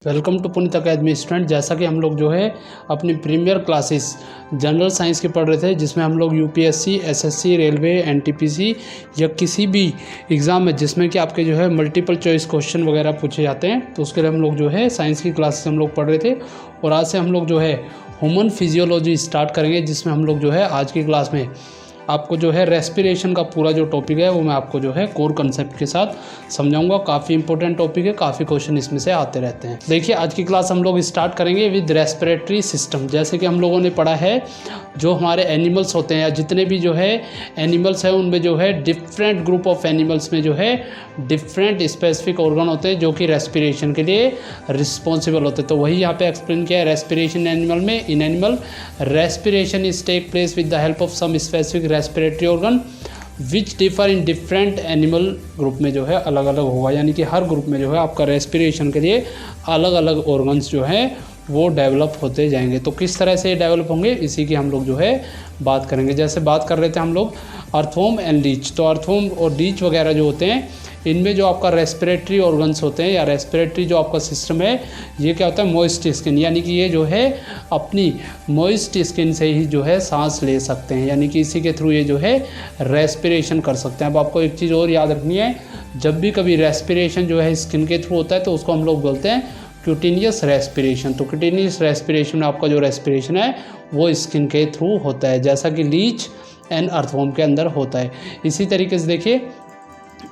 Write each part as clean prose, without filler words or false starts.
Welcome to Puneet academy student. जैसा कि हम लोग जो है अपनी प्रीमियर क्लासेस जनरल साइंस की पढ़ रहे थे, जिसमें हम लोग यूपीएससी, एसएससी, रेलवे, एनटीपीसी या किसी भी एग्ज़ाम में जिसमें कि आपके जो है मल्टीपल चॉइस क्वेश्चन वगैरह पूछे जाते हैं, तो उसके लिए हम लोग जो है साइंस की क्लासेस हम लोग पढ़ रहे थे। और आज से हम लोग जो है ह्यूमन फिजियोलॉजी स्टार्ट करेंगे, जिसमें हम लोग जो है आज की क्लास में आपको जो है रेस्पिरेशन का पूरा जो टॉपिक है वो मैं आपको जो है कोर कंसेप्ट के साथ समझाऊंगा। काफ़ी इंपॉर्टेंट टॉपिक है, काफ़ी क्वेश्चन इसमें से आते रहते हैं। देखिए, आज की क्लास हम लोग स्टार्ट करेंगे विद रेस्पिरेटरी सिस्टम। जैसे कि हम लोगों ने पढ़ा है, जो हमारे एनिमल्स होते हैं या जितने भी जो है एनिमल्स हैं, उनमें जो है डिफरेंट ग्रुप ऑफ एनिमल्स में जो है डिफरेंट स्पेसिफिक ऑर्गन होते हैं जो कि रेस्पिरेशन के लिए रिस्पॉन्सिबल होते हैं। तो वही यहाँ पे एक्सप्लेन किया है रेस्पिरेशन एनिमल में। In animal respiration is take place with the help of some specific respiratory organ which differ in different animal group में जो है अलग अलग होगा, यानी कि हर ग्रुप में जो है आपका रेस्पिरेशन के लिए अलग अलग ऑर्गन्स जो हैं वो डेवलप होते जाएंगे। तो किस तरह से ये डेवलप होंगे, इसी की हम लोग जो है बात करेंगे। जैसे बात कर रहे थे हम लोग अर्थवॉर्म एंड लीच, तो अर्थवॉर्म और लीच वगैरह जो होते हैं, इनमें जो आपका रेस्पिरेटरी ऑर्गन्स होते हैं या रेस्पिरेटरी जो आपका सिस्टम है, ये क्या होता है मॉइस्ट स्किन, यानी कि ये जो है अपनी मॉइस्ट स्किन से ही जो है सांस ले सकते हैं, यानी कि इसी के थ्रू ये जो है रेस्पिरेशन कर सकते हैं। अब आपको एक चीज़ और याद रखनी है, जब भी कभी रेस्पिरेशन जो है स्किन के थ्रू होता है तो उसको हम लोग बोलते हैं क्यूटेनियस रेस्पिरेशन। तो क्यूटेनियस रेस्पिरेशन में आपका जो रेस्पिरेशन है वो स्किन के थ्रू होता है, जैसा कि लीच एंड अर्थवॉर्म के अंदर होता है। इसी तरीके से देखिए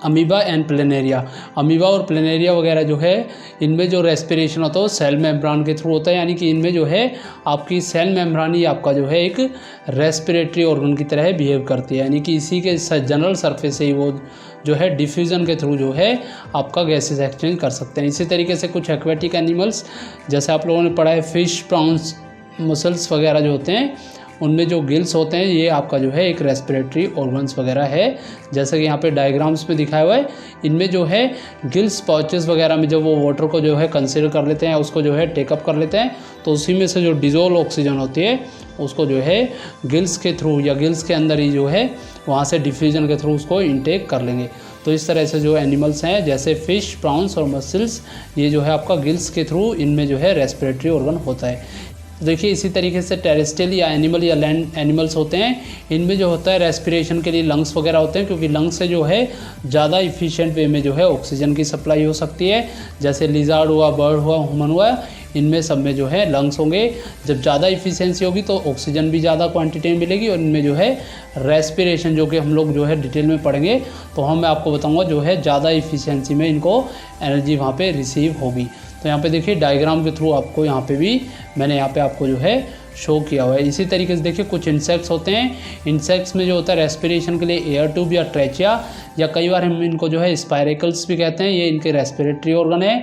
अमीबा एंड प्लेनेरिया, अमीबा और प्लेनेरिया वगैरह जो है, इनमें जो रेस्पिरेशन होता है वो सेल मेम्ब्रान के थ्रू होता है, यानी कि इनमें जो है आपकी सेल मेम्ब्रान ही आपका जो है एक रेस्पिरेटरी ऑर्गन की तरह बिहेव करती है, यानी कि इसी के जनरल सरफेस से ही वो जो है डिफ्यूज़न के थ्रू जो है आपका गैसेस एक्सचेंज कर सकते हैं। इसी तरीके से कुछ एक्वेटिक एनिमल्स, जैसे आप लोगों ने पढ़ा है फिश, प्रॉन्स, मसल्स वगैरह जो होते हैं, उनमें जो गिल्स होते हैं ये आपका जो है एक रेस्पिरेटरी ऑर्गन्स वगैरह है। जैसे कि यहाँ पे डायग्राम्स में दिखाया हुआ है, इनमें जो है गिल्स पाउचेस वगैरह में जब वो वाटर को जो है कंसीडर कर लेते हैं, उसको जो है टेकअप कर लेते हैं, तो उसी में से जो डिजोल्व ऑक्सीजन होती है उसको जो है गिल्स के थ्रू या गिल्स के अंदर ही जो है वहाँ से डिफ्यूजन के थ्रू उसको इनटेक कर लेंगे। तो इस तरह से जो एनिमल्स हैं जैसे फ़िश, प्रॉन्स और मसल्स, ये जो है आपका गिल्स के थ्रू इनमें जो है रेस्पिरेटरी ऑर्गन होता है। देखिए, इसी तरीके से टेरेस्ट्रियल या एनिमल या लैंड एनिमल्स होते हैं, इनमें जो होता है रेस्पिरेशन के लिए लंग्स वगैरह होते हैं, क्योंकि लंग्स से जो है ज़्यादा इफिशिएंट वे में जो है ऑक्सीजन की सप्लाई हो सकती है। जैसे लिजार्ड हुआ, बर्ड हुआ, ह्यूमन हुआ, इनमें सब में जो है लंग्स होंगे। जब ज़्यादा इफिशिएंसी होगी तो ऑक्सीजन भी ज़्यादा क्वांटिटी में मिलेगी, और इनमें जो है रेस्पिरेशन जो कि हम लोग जो है डिटेल में पढ़ेंगे, तो मैं आपको बताऊँगा जो है ज़्यादा इफिशियंसी में इनको एनर्जी वहाँ पर रिसीव होगी। तो यहाँ पे देखिए डायग्राम के थ्रू आपको यहाँ पे भी मैंने यहाँ पे आपको जो है शो किया हुआ है। इसी तरीके से देखिए कुछ इंसेक्ट्स होते हैं, इंसेक्ट्स में जो होता है रेस्पिरेशन के लिए एयर ट्यूब या ट्रेचिया, या कई बार हम इनको जो है स्पायरेकल्स भी कहते हैं, ये इनके रेस्पिरेटरी ऑर्गन है।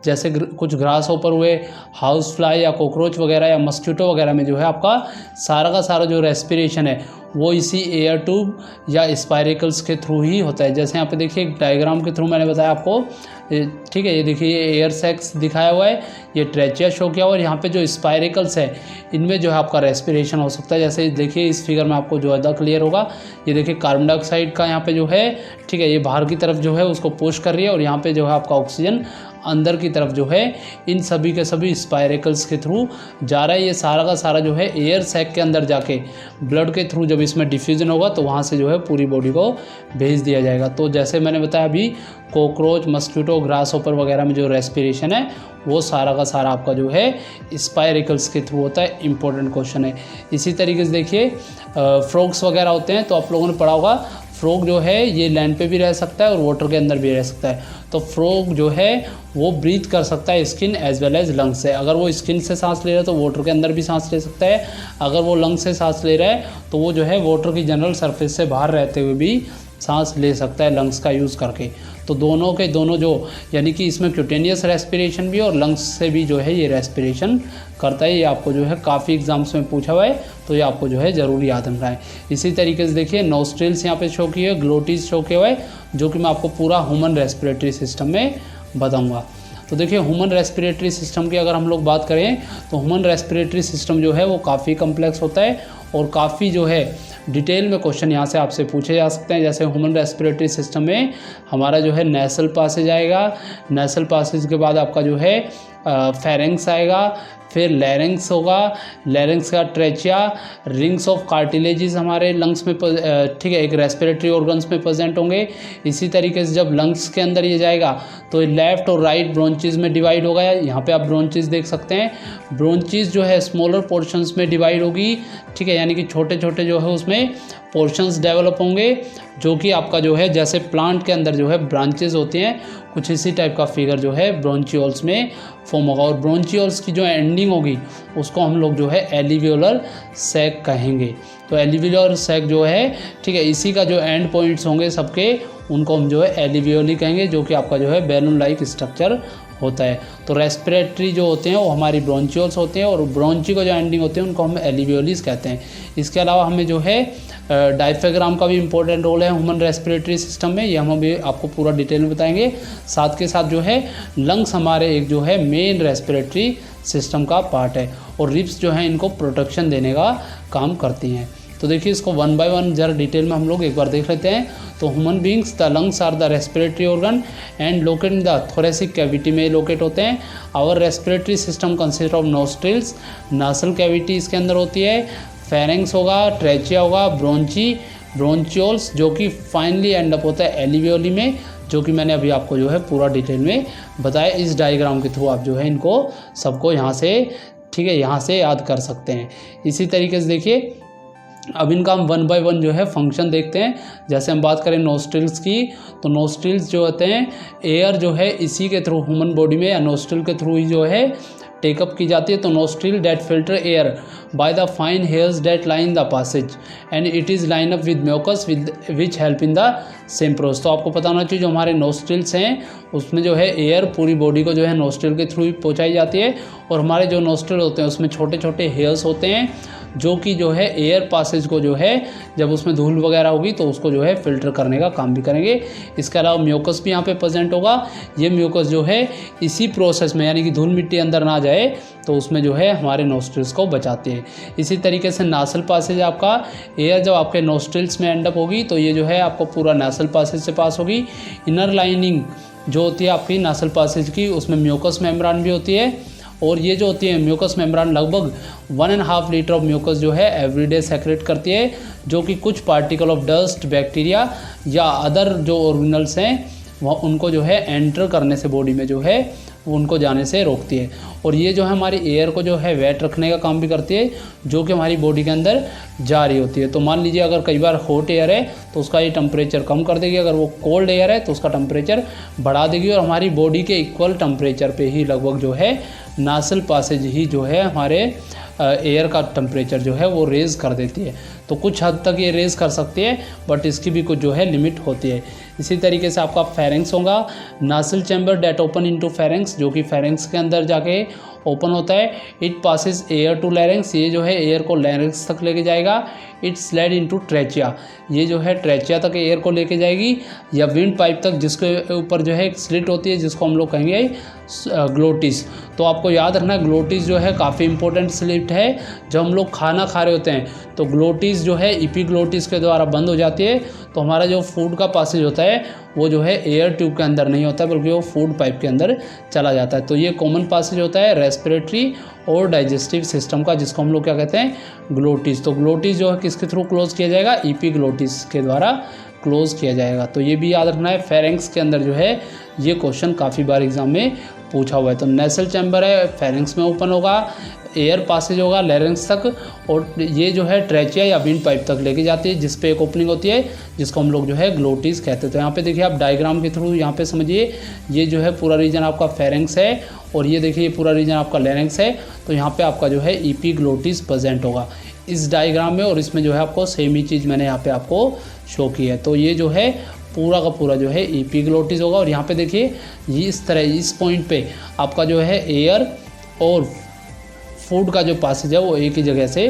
जैसे कुछ ग्रास होपर हुए, हाउस फ्लाई या कॉकरोच वगैरह या मस्कीटो वगैरह में जो है आपका सारा का सारा जो रेस्पिरेशन है वो इसी एयर ट्यूब या स्पायरेकल्स के थ्रू ही होता है। जैसे यहाँ पे देखिए एक डायग्राम के थ्रू मैंने बताया आपको, ठीक है, ये देखिए ये एयर सैक्स दिखाया हुआ है, ये ट्रेचिया शो किया हुआ है, और यहाँ पे जो स्पायरेकल्स है इनमें जो है आपका रेस्पिरेशन हो सकता है। जैसे देखिए इस फिगर में आपको जो है क्लियर होगा, ये देखिए कार्बन डाइऑक्साइड का यहाँ पे जो है, ठीक है, ये बाहर की तरफ जो है उसको पुश कर रही है, और यहाँ पे जो है आपका ऑक्सीजन अंदर की तरफ जो है इन सभी के सभी स्पायरेकल्स के थ्रू जा रहा है। ये सारा का सारा जो है एयर सैक के अंदर जाके ब्लड के थ्रू जब इसमें डिफ्यूजन होगा तो वहाँ से जो है पूरी बॉडी को भेज दिया जाएगा। तो जैसे मैंने बताया अभी, कॉकरोच, मस्कीटो, ग्रास होपर वगैरह में जो रेस्पिरेशन है वो सारा का सारा आपका जो है स्पायरेकल्स के थ्रू होता है। इंपॉर्टेंट क्वेश्चन है। इसी तरीके से देखिए फ्रॉग्स वगैरह होते हैं, तो आप लोगों ने पढ़ा होगा फ्रॉग जो है ये लैंड पे भी रह सकता है और वाटर के अंदर भी रह सकता है। तो फ्रॉग जो है वो ब्रीथ कर सकता है skin as well as lungs से। अगर वो स्किन से सांस ले रहा है तो वाटर के अंदर भी सांस ले सकता है, अगर वो लंग्स से सांस ले रहा है तो वो जो है वाटर की जनरल सरफेस से बाहर रहते हुए भी सांस ले सकता है लंग्स का यूज़ करके। तो दोनों के दोनों जो, यानी कि इसमें क्यूटेनियस रेस्पिरेशन भी और लंग्स से भी जो है ये रेस्पिरेशन करता है। ये आपको जो है काफ़ी एग्जाम्स में पूछा हुआ है, तो ये आपको जो है ज़रूर याद रखना है। इसी तरीके से देखिए नोस्ट्रिल्स यहाँ पे शो किए हुए, ग्लोटिस शो किया हुआ है, जो कि मैं आपको पूरा ह्यूमन रेस्पिरेटरी सिस्टम में बताऊँगा। तो देखिए ह्यूमन रेस्पिरेटरी सिस्टम की अगर हम लोग बात करें तो ह्यूमन रेस्पिरेटरी सिस्टम जो है वो काफ़ी कम्प्लेक्स होता है, और काफ़ी जो है डिटेल में क्वेश्चन यहाँ से आपसे पूछे जा सकते हैं। जैसे ह्यूमन रेस्पिरेटरी सिस्टम में हमारा जो है नेसल पासेज आएगा, नेसल पासेज के बाद आपका जो है फेरेंक्स आएगा, फिर लैरिंक्स होगा, लैरिंक्स का ट्रेचिया, रिंग्स ऑफ कार्टिलेजेस हमारे लंग्स में ठीक है एक रेस्पिरेटरी ऑर्गन्स में प्रेजेंट होंगे। इसी तरीके से जब लंग्स के अंदर ये जाएगा तो लेफ्ट और राइट ब्रोंचेस में डिवाइड होगा। यहाँ पे आप ब्रोंचेस देख सकते हैं, ब्रोंचेस जो है स्मॉलर पोर्शंस में डिवाइड होगी, ठीक है, यानी कि छोटे छोटे जो है उसमें पोर्शंस डेवलप होंगे, जो कि आपका जो है जैसे प्लांट के अंदर जो है ब्रांचेस होती हैं, कुछ इसी टाइप का फिगर जो है ब्रोंचियोल्स में फॉर्म होगा। और ब्रोंचियोल्स की जो एंडिंग होगी उसको हम लोग जो है एलिवियोलर सैक कहेंगे। तो एलिवियोलर सैक जो है, ठीक है, इसी का जो एंड पॉइंट्स होंगे सबके, उनको हम जो है एलिवियोली कहेंगे, जो कि आपका जो है बैलून लाइक स्ट्रक्चर होता है। तो रेस्पिरेटरी जो होते हैं वो हमारी ब्रोंचियोल्स होते हैं, और ब्रोंची को जो एंडिंग होते हैं उनको हम एलिवियोलिस कहते हैं। इसके अलावा हमें जो है डायफ्राम का भी इंपॉर्टेंट रोल है ह्यूमन रेस्पिरेटरी सिस्टम में, ये हम अभी आपको पूरा डिटेल में बताएंगे। साथ के साथ जो है लंग्स हमारे एक जो है मेन रेस्पिरेटरी सिस्टम का पार्ट है, और रिब्स जो है इनको प्रोटेक्शन देने का काम करती हैं। तो देखिए इसको वन बाय वन जरा डिटेल में हम लोग एक बार देख लेते हैं। तो human beings the lungs are the respiratory organ and locate in the thoracic cavity में लोकेट होते हैं। Our respiratory system consist of nostrils, nasal cavity इसके अंदर होती है, फेरेंक्स होगा, ट्रेचिया होगा, ब्रोंचियोल्स जो कि फाइनली एंड अप होता है एलिवियोली में, जो कि मैंने अभी आपको जो है पूरा डिटेल में बताया। इस डायग्राम के थ्रू आप जो है इनको सबको यहाँ से, ठीक है, यहाँ से याद कर सकते हैं। इसी तरीके से देखिए अब इनका हम वन बाय वन जो है फंक्शन देखते हैं। जैसे हम बात करें नोस्ट्रिल्स की, तो नोस्ट्रिल्स जो होते हैं एयर जो है इसी के थ्रू ह्यूमन बॉडी में या नोस्ट्रिल के थ्रू ही जो है टेकअप की जाती है। तो nostril that filter air by the fine hairs that line the passage and it is line up with mucus which help in the same process. तो आपको पता होना चाहिए जो हमारे नोस्ट्रिल्स हैं उसमें जो है एयर पूरी बॉडी को जो है नोस्ट्रिल के थ्रू ही पहुँचाई जाती है, और हमारे जो नोस्ट्रिल होते हैं उसमें छोटे छोटे हेयर्स होते हैं जो कि जो है एयर पासेज को जो है जब उसमें धूल वगैरह होगी तो उसको जो है फिल्टर करने का काम भी करेंगे। इसके अलावा म्यूकस भी यहाँ पे प्रेजेंट होगा। ये म्यूकस जो है इसी प्रोसेस में, यानी कि धूल मिट्टी अंदर ना जाए तो उसमें जो है हमारे नोस्ट्रिल्स को बचाते हैं। इसी तरीके से नासल पासेज आपका एयर जब आपके नोस्ट्रिल्स में एंड अप होगी तो ये जो है आपको पूरा नासल पासेज से पास होगी। इनर लाइनिंग जो होती है आपकी नासल पासेज की उसमें म्यूकस मेम्ब्रेन भी होती है, और ये जो होती है म्यूकस मेम्ब्रेन लगभग 1.5 लीटर ऑफ म्यूकस जो है एवरीडे सेक्रेट करती है, जो कि कुछ पार्टिकल ऑफ डस्ट, बैक्टीरिया या अदर जो ऑर्गेनल्स हैं वह उनको जो है एंटर करने से बॉडी में जो है वो उनको जाने से रोकती है। और ये जो है हमारी एयर को जो है वेट रखने का काम भी करती है, जो कि हमारी बॉडी के अंदर जा रही होती है। तो मान लीजिए अगर कई बार हॉट एयर है तो उसका ये टेम्परेचर कम कर देगी, अगर वो कोल्ड एयर है तो उसका टेम्परेचर बढ़ा देगी, और हमारी बॉडी के इक्वल टेम्परेचर पे ही लगभग जो है नासल पासेज ही जो है हमारे एयर का टेम्परेचर जो है वो रेज़ कर देती है। तो कुछ हद तक ये रेज़ कर सकती है, बट इसकी भी कुछ जो है लिमिट होती है। इसी तरीके से आपका फेरेंक्स होगा, nasal chamber that open into pharynx, जो कि फेरेंक्स के अंदर जाके ओपन होता है। It passes air to larynx, ये जो है एयर को लैरिंक्स तक लेके जाएगा। इट्स लेड इनटू ट्रेचिया, ये जो है ट्रेचिया तक एयर को लेके जाएगी, या विंड पाइप तक जिसके ऊपर जो है एक स्लिट होती है जिसको हम लोग कहेंगे ग्लोटिस। तो आपको याद रखना ग्लोटिस जो है काफ़ी इंपॉर्टेंट स्लिट है। जब हम लोग खाना खा रहे होते हैं तो ग्लोटिस जो है इपीग्लोटिस के द्वारा बंद हो जाती है, तो हमारा जो फूड का पासेज होता है वो जो है एयर ट्यूब के अंदर नहीं होता बल्कि वो फूड पाइप के अंदर चला जाता है। तो ये कॉमन पासेज होता है रेस्पिरेटरी और डाइजेस्टिव सिस्टम का, जिसको हम लोग क्या कहते हैं ग्लोटिस। तो ग्लोटिस जो है किसके थ्रू क्लोज किया जाएगा, इपीग्लोटिस के द्वारा क्लोज किया जाएगा। तो ये भी याद रखना है। फेरेंक्स के अंदर जो है ये क्वेश्चन काफ़ी बार एग्जाम में पूछा हुआ है। तो नेसल चैम्बर है, फेरेंक्स में ओपन होगा, एयर पासेज होगा लैरिंक्स तक, और ये जो है ट्रेचिया या विंड पाइप तक लेके जाती है जिस पे एक ओपनिंग होती है जिसको हम लोग जो है ग्लोटिस कहते हैं। तो यहाँ पे देखिए आप डायग्राम के थ्रू यहाँ पे समझिए, ये जो है पूरा रीजन आपका फेरेंक्स है, और ये देखिए ये पूरा रीजन आपका लैरिंक्स है। तो यहाँ पे आपका जो है इपीग्लोटिस प्रेजेंट होगा इस डायग्राम में, और इसमें जो है आपको सेम ही चीज़ मैंने यहाँ पे आपको शो की है। तो ये जो है पूरा का पूरा जो है इपीग्लोटिस होगा। और यहाँ पे देखिए ये इस तरह इस पॉइंट पे आपका जो है एयर और फूड का जो पासेज है वो एक ही जगह से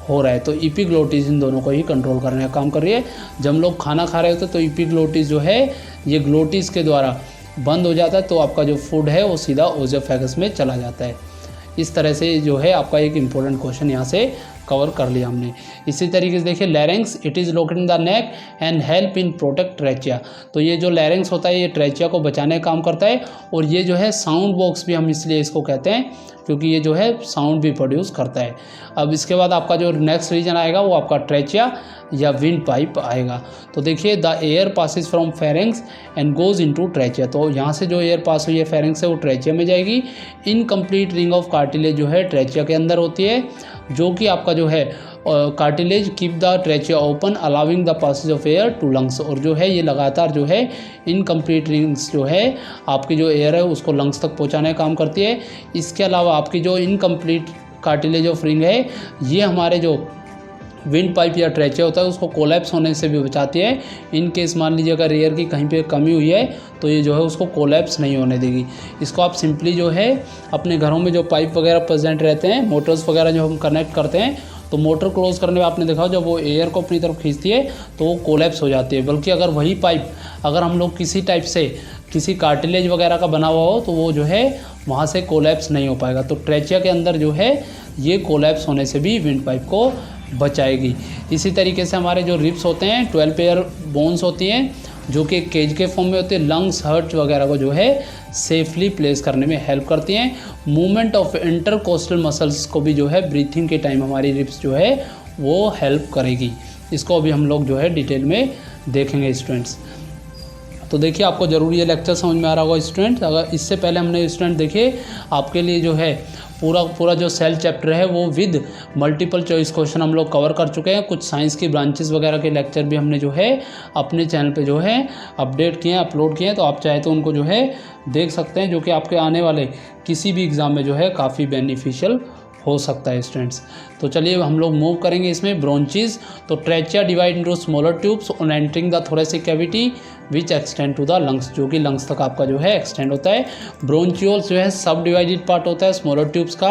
हो रहा है। तो इपीग्लोटिस इन दोनों को ही कंट्रोल करने का काम कर रही है। जब हम लोग खाना खा रहे होते हैं तो इपीग्लोटिस जो है ये ग्लोटिस के द्वारा बंद हो जाता है, तो आपका जो फूड है वो सीधा ओजोफेगस में चला जाता है। इस तरह से जो है आपका एक इम्पोर्टेंट क्वेश्चन यहाँ से कवर कर लिया हमने। इसी तरीके से देखिए लैरिंग्स, it is located in the neck and help in protect trachea. तो ये जो लैरिंग्स होता है ये ट्रेचिया को बचाने का काम करता है, और ये जो है साउंड बॉक्स भी हम इसलिए इसको कहते हैं क्योंकि ये जो है साउंड भी प्रोड्यूस करता है। अब इसके बाद आपका जो नेक्स्ट रीजन आएगा वो आपका ट्रेचिया या विंड पाइप आएगा। तो देखिए the air passes from pharynx and goes into trachea. तो यहाँ से जो एयर पास हुई है फेरिंग्स से वो ट्रेचिया में जाएगी। इनकम्प्लीट रिंग ऑफ कार्टिलेज जो है ट्रेचिया के अंदर होती है, जो कि आपका जो है cartilage keep the trachea open allowing the passage of air to lungs. और जो है ये लगातार जो है इनकम्प्लीट रिंग्स जो है आपकी जो एयर है उसको लंग्स तक पहुंचाने का काम करती है। इसके अलावा आपकी जो इनकम्प्लीट कार्टिलेज ऑफ रिंग है ये हमारे जो विंड पाइप या ट्रेचिया होता है उसको कोलैप्स होने से भी बचाती है। इन केस मान लीजिए अगर एयर की कहीं पे कमी हुई है तो ये जो है उसको कोलैप्स नहीं होने देगी। इसको आप सिंपली जो है अपने घरों में जो पाइप वगैरह प्रेजेंट रहते हैं, मोटर्स वगैरह जो हम कनेक्ट करते हैं, तो मोटर क्लोज करने में आपने देखा जब वो एयर को अपनी तरफ खींचती है तो वो कोलैप्स हो जाती है। बल्कि अगर वही पाइप अगर हम लोग किसी टाइप से किसी कार्टिलेज वगैरह का बना हुआ हो तो वो जो है वहाँ से कोलैप्स नहीं हो पाएगा। तो ट्रेचिया के अंदर जो है ये कोलैप्स होने से भी विंड पाइप को बचाएगी। इसी तरीके से हमारे जो रिब्स होते हैं 12 पेयर बोन्स होती हैं जो कि केज के फॉर्म में होते हैं। लंग्स, हार्ट वगैरह को जो है सेफली प्लेस करने में हेल्प करती हैं। मूवमेंट ऑफ इंटरकोस्टल मसल्स को भी जो है ब्रीथिंग के टाइम हमारी रिब्स जो है वो हेल्प करेगी। इसको अभी हम लोग जो है डिटेल में देखेंगे स्टूडेंट्स। तो देखिए आपको ज़रूर ये लेक्चर समझ में आ रहा होगा स्टूडेंट। अगर इससे पहले हमने स्टूडेंट देखिए आपके लिए जो है पूरा जो सेल चैप्टर है वो विद मल्टीपल चॉइस क्वेश्चन हम लोग कवर कर चुके हैं। कुछ साइंस की ब्रांचेस वगैरह के लेक्चर भी हमने जो है अपने चैनल पे जो है अपडेट किए हैं, अपलोड किए हैं। तो आप चाहे तो उनको जो है देख सकते हैं, जो कि आपके आने वाले किसी भी एग्ज़ाम में जो है काफ़ी बेनिफिशियल हो सकता है स्टूडेंट्स। तो चलिए हम लोग मूव करेंगे इसमें ब्रोंचीज। तो trachea divide into smaller tubes on entering the thoracic cavity which extend to the lungs, जो कि लंग्स तक आपका जो है एक्सटेंड होता है। ब्रोंचियोल्स जो है सब डिवाइडेड पार्ट होता है स्मॉलर ट्यूब्स का,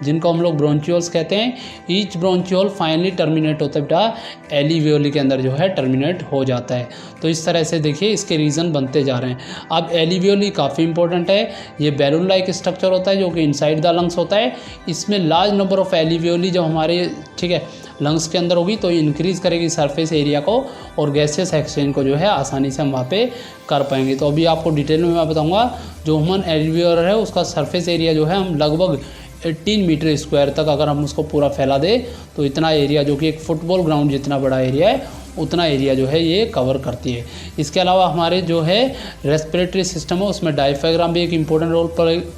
जिनको हम लोग ब्रोंचियोल्स कहते हैं। ईच ब्रोंचियोल फाइनली टर्मिनेट होता है बेटा एलिवियोली के अंदर जो है टर्मिनेट हो जाता है। तो इस तरह से देखिए इसके रीज़न बनते जा रहे हैं। अब एलिवियोली काफ़ी इंपॉर्टेंट है। ये बैलून लाइक स्ट्रक्चर होता है जो कि इनसाइड द लंग्स होता है। इसमें लार्ज नंबर ऑफ एलिवियोली जो हमारे ठीक है लंग्स के अंदर होगी तो इंक्रीज़ करेगी सरफेस एरिया को और गैसेस एक्सचेंज को जो है आसानी से हम वहाँ पे कर पाएंगे। तो अभी आपको डिटेल में मैं बताऊंगा जो ह्यूमन एल्वियोलर है उसका सरफेस एरिया जो है हम लगभग 18 मीटर स्क्वायर तक अगर हम उसको पूरा फैला दें तो इतना एरिया जो कि एक फुटबॉल ग्राउंड जितना बड़ा एरिया है उतना एरिया जो है ये कवर करती है। इसके अलावा हमारे जो है रेस्पिरेटरी सिस्टम है उसमें डायफ्राम भी एक इम्पोर्टेंट रोल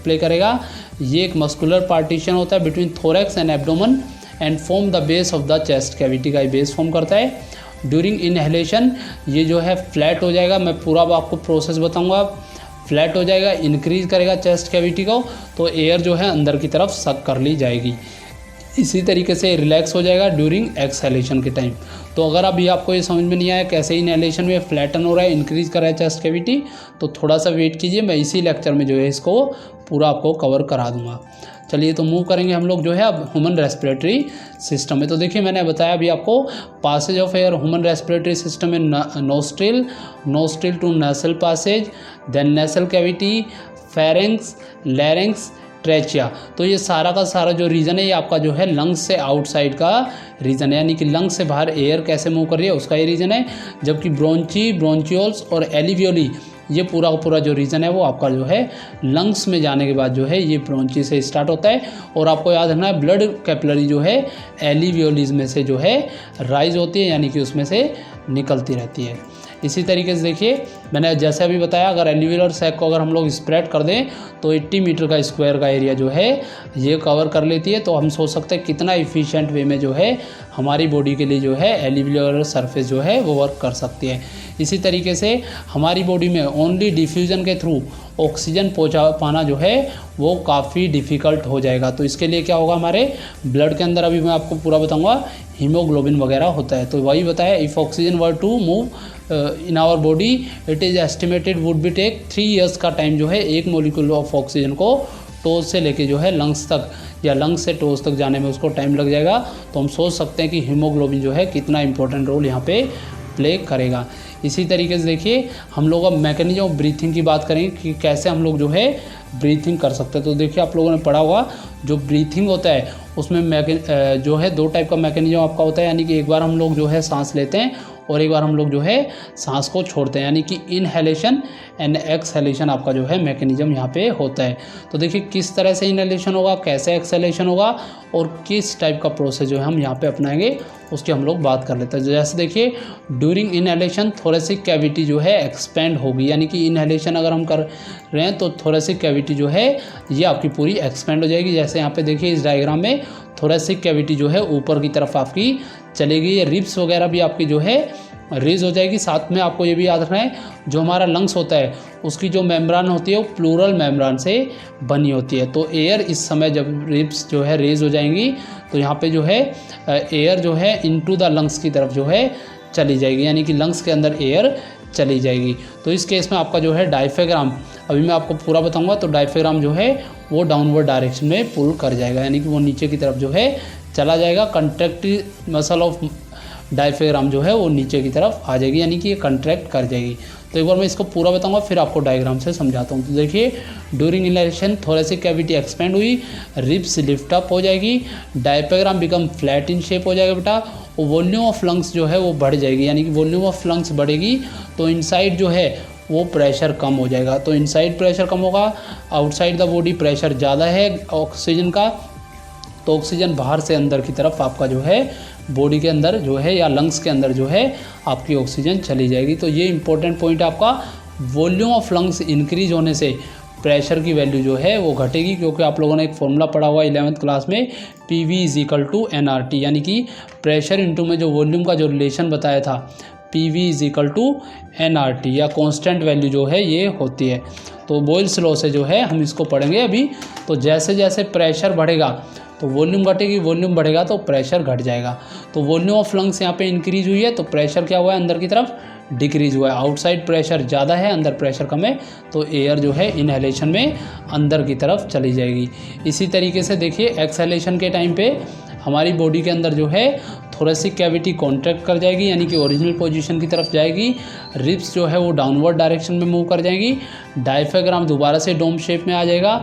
प्ले करेगा। ये एक मस्कुलर पार्टीशन होता है between thorax and abdomen and form the base of the chest cavity का बेस फॉर्म करता है। ड्यूरिंग इनहेलेशन ये जो है फ्लैट हो जाएगा। मैं पूरा आपको प्रोसेस बताऊंगा। फ्लैट हो जाएगा, इंक्रीज करेगा चेस्ट कैविटी को, तो एयर जो है अंदर की तरफ सक कर ली जाएगी। इसी तरीके से रिलैक्स हो जाएगा ड्यूरिंग एक्सहेलेशन के टाइम। तो अगर अभी आपको ये समझ में नहीं आया कैसे इनहेलेशन में फ्लैटन हो रहा है, इंक्रीज कर रहा है चेस्ट कैविटी, तो थोड़ा सा वेट कीजिए, मैं इसी लेक्चर में जो है इसको पूरा आपको कवर करा दूंगा। चलिए तो मूव करेंगे हम लोग जो है अब ह्यूमन रेस्पिरेटरी सिस्टम में। तो देखिए मैंने बताया अभी आपको passage of air human respiratory system में nostril to nasal passage, then nasal cavity, pharynx, larynx, trachea. तो ये सारा का सारा जो रीजन है ये आपका जो है लंग्स से आउटसाइड का रीजन है, यानी कि लंग्स से बाहर एयर कैसे मूव कर रही है उसका ये रीजन है। जबकि ब्रोंचियोल्स और एलिवियोली ये पूरा जो रीजन है वो आपका जो है लंग्स में जाने के बाद जो है ये ब्रोंची से स्टार्ट होता है। और आपको याद रखना है ब्लड कैपिलरी जो है एलिवियोलीज में से जो है राइज होती है, यानी कि उसमें से निकलती रहती है। इसी तरीके से देखिए मैंने जैसे अभी बताया अगर एलिवियोलर सैक को अगर हम लोग स्प्रेड कर दें तो 80 मीटर का स्क्वायर का एरिया जो है ये कवर कर लेती है। तो हम सोच सकते हैं कितना इफ़िशिएंट वे में जो है हमारी बॉडी के लिए जो है एलिवियोलर सरफेस जो है वो वर्क कर सकती है। इसी तरीके से हमारी बॉडी में ओनली डिफ्यूज़न के थ्रू ऑक्सीजन पहुंचा पाना जो है वो काफ़ी डिफ़िकल्ट हो जाएगा। तो इसके लिए क्या होगा, हमारे ब्लड के अंदर अभी मैं आपको पूरा बताऊंगा हीमोग्लोबिन वगैरह होता है। तो वही बताया if oxygen were to move in our body it is estimated would be take 3 years का टाइम जो है एक मोलिक्यूल ऑफ ऑक्सीजन को टोज से लेके जो है लंग्स तक या लंग्स से टोज तक जाने में उसको टाइम लग जाएगा। तो हम सोच सकते हैं कि हीमोग्लोबिन जो है कितना इंपॉर्टेंट रोल यहाँ पे प्ले करेगा। इसी तरीके से देखिए हम लोग अब मैकेनिज्म ऑफ ब्रीथिंग की बात करेंगे कि कैसे हम लोग जो है ब्रीथिंग कर सकते हैं। तो देखिए आप लोगों ने पढ़ा होगा जो ब्रीथिंग होता है उसमें जो है 2 टाइप का मैकेनिज्म आपका होता है, यानी कि एक बार हम लोग जो है सांस लेते हैं और एक बार हम लोग जो है सांस को छोड़ते हैं, यानी कि इनहेलेशन एंड एक्सहेलेशन आपका जो है मैकेनिज्म यहाँ पे होता है। तो देखिए किस तरह से इनहेलेशन होगा, कैसे एक्सहेलेशन होगा और किस टाइप का प्रोसेस जो है हम यहाँ पे अपनाएंगे उसकी हम लोग बात कर लेते हैं। जैसे देखिए ड्यूरिंग इनहेलेशन थोरेसिक कैविटी जो है एक्सपेंड होगी, यानी कि इनहेलेशन अगर हम कर रहे हैं तो थोरेसिक कैविटी जो है ये आपकी पूरी एक्सपेंड हो जाएगी। जैसे यहाँ पे देखिए इस डायग्राम में थोरेसिक कैविटी जो है ऊपर की तरफ आपकी चलेगी, ये रिब्स वगैरह भी आपकी जो है रेज हो जाएगी। साथ में आपको ये भी याद रखना है जो हमारा लंग्स होता है उसकी जो मेम्ब्रान होती है वो प्लूरल मेम्ब्रान से बनी होती है। तो एयर इस समय जब रिब्स जो है रेज हो जाएंगी तो यहाँ पे जो है एयर जो है इनटू द लंग्स की तरफ जो है चली जाएगी, यानी कि लंग्स के अंदर एयर चली जाएगी। तो इस केस में आपका जो है डायफ्राम, अभी मैं आपको पूरा बताऊंगा, तो डायफ्राम जो है वो डाउनवर्ड डायरेक्शन में पुल कर जाएगा, यानी कि वो नीचे की तरफ जो है चला जाएगा। कंट्रैक्टिव मसल ऑफ डायफ्राम जो है वो नीचे की तरफ आ जाएगी, यानी कि ये कंट्रैक्ट कर जाएगी। तो एक बार मैं इसको पूरा बताऊंगा फिर आपको डायग्राम से समझाता हूँ। तो देखिए during inhalation thoracic cavity expand हुई, रिब्स लिफ्ट अप हो जाएगी, diaphragm become flat in shape हो जाएगा बेटा, और वॉल्यूम ऑफ लंग्स जो है वो बढ़ जाएगी, यानी कि वॉल्यूम ऑफ लंग्स बढ़ेगी तो इनसाइड जो है वो प्रेशर कम हो जाएगा। तो इनसाइड प्रेशर कम होगा, आउटसाइड द बॉडी प्रेशर ज़्यादा है ऑक्सीजन का, तो ऑक्सीजन बाहर से अंदर की तरफ आपका जो है बॉडी के अंदर जो है या लंग्स के अंदर जो है आपकी ऑक्सीजन चली जाएगी। तो ये इंपॉर्टेंट पॉइंट है आपका, वॉल्यूम ऑफ लंग्स इंक्रीज होने से प्रेशर की वैल्यू जो है वो घटेगी, क्योंकि आप लोगों ने एक फॉर्मूला पढ़ा हुआ 11th क्लास में PV = nRT, यानी कि प्रेशर इंटू में जो वॉल्यूम का जो रिलेशन बताया था PV = nRT या कांस्टेंट वैल्यू जो है ये होती है। तो बॉयल्स लॉ से जो है हम इसको पढ़ेंगे अभी। तो जैसे जैसे प्रेशर बढ़ेगा तो वॉल्यूम घटेगी, वॉल्यूम बढ़ेगा तो प्रेशर घट जाएगा। तो वॉल्यूम ऑफ लंग्स यहाँ पे इंक्रीज हुई है तो प्रेशर क्या हुआ है अंदर की तरफ डिक्रीज हुआ है। आउटसाइड प्रेशर ज़्यादा है, अंदर प्रेशर कम है, तो एयर जो है इनहेलेशन में अंदर की तरफ चली जाएगी। इसी तरीके से देखिए एक्सहेलेशन के टाइम पे हमारी बॉडी के अंदर जो है थोरेसिक कैविटी कॉन्ट्रैक्ट कर जाएगी, यानी कि ओरिजिनल पोजीशन की तरफ जाएगी, रिब्स जो है वो डाउनवर्ड डायरेक्शन में मूव कर जाएगी, डायफ्राम दोबारा से डोम शेप में आ जाएगा।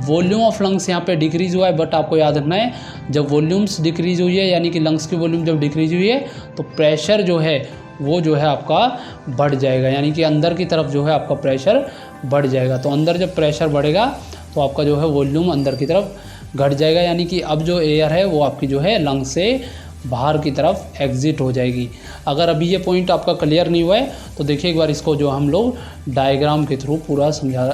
वॉल्यूम ऑफ लंग्स यहाँ पे डिक्रीज हुआ है, बट आपको याद रखना है जब वॉल्यूम्स डिक्रीज हुई है, यानी कि लंग्स की वॉल्यूम जब डिक्रीज हुई है तो प्रेशर जो है वो जो है आपका बढ़ जाएगा, यानी कि अंदर की तरफ जो है आपका प्रेशर बढ़ जाएगा। तो अंदर जब प्रेशर बढ़ेगा तो आपका जो है वॉल्यूम अंदर की तरफ घट जाएगा, यानी कि अब जो एयर है वो आपकी जो है लंग्स से बाहर की तरफ एग्जिट हो जाएगी। अगर अभी ये पॉइंट आपका क्लियर नहीं हुआ है तो देखिए एक बार इसको जो हम लोग डायग्राम के थ्रू पूरा समझा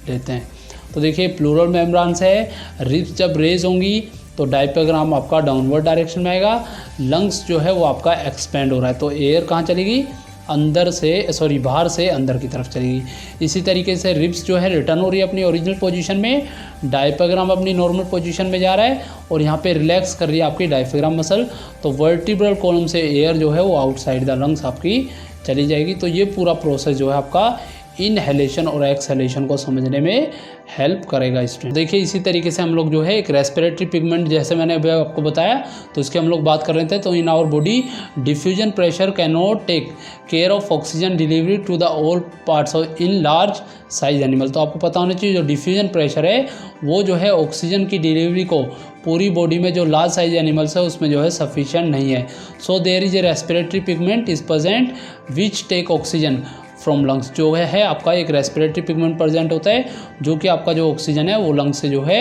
लेते हैं। तो देखिए प्लूरल मेम्ब्रान्स है, रिब्स जब रेज होंगी तो डायफ्राम आपका डाउनवर्ड डायरेक्शन में आएगा, लंग्स जो है वो आपका एक्सपेंड हो रहा है, तो एयर कहाँ चलेगी अंदर से बाहर से अंदर की तरफ चलेगी। इसी तरीके से रिब्स जो है रिटर्न हो रही है अपनी ओरिजिनल पोजीशन में, डायफ्राम अपनी नॉर्मल पोजीशन में जा रहा है और यहाँ पे रिलैक्स कर रही है आपकी डायफ्राम मसल, तो वर्टिब्रल कॉलम से एयर जो है वो आउटसाइड द लंग्स आपकी चली जाएगी। तो ये पूरा प्रोसेस जो है आपका इनहेलेशन और एक्सहेलेशन को समझने में हेल्प करेगा स्टूडेंट। देखिए इसी तरीके से हम लोग जो है एक रेस्पिरेटरी पिगमेंट, जैसे मैंने अभी आपको बताया तो इसके हम लोग बात कर रहे थे। तो in our body diffusion pressure can not take care of oxygen delivery to the all parts of in large size animal. तो आपको पता होना चाहिए जो डिफ्यूजन प्रेशर है वो जो है ऑक्सीजन की डिलीवरी को पूरी बॉडी में जो लार्ज साइज एनिमल्स है उसमें जो है सफिशिएंट नहीं है। So there is a respiratory pigment is present which take oxygen from lungs. जो है आपका एक रेस्पिरेटरी पिगमेंट प्रेजेंट होता है जो कि आपका जो ऑक्सीजन है वो लंग्स से जो है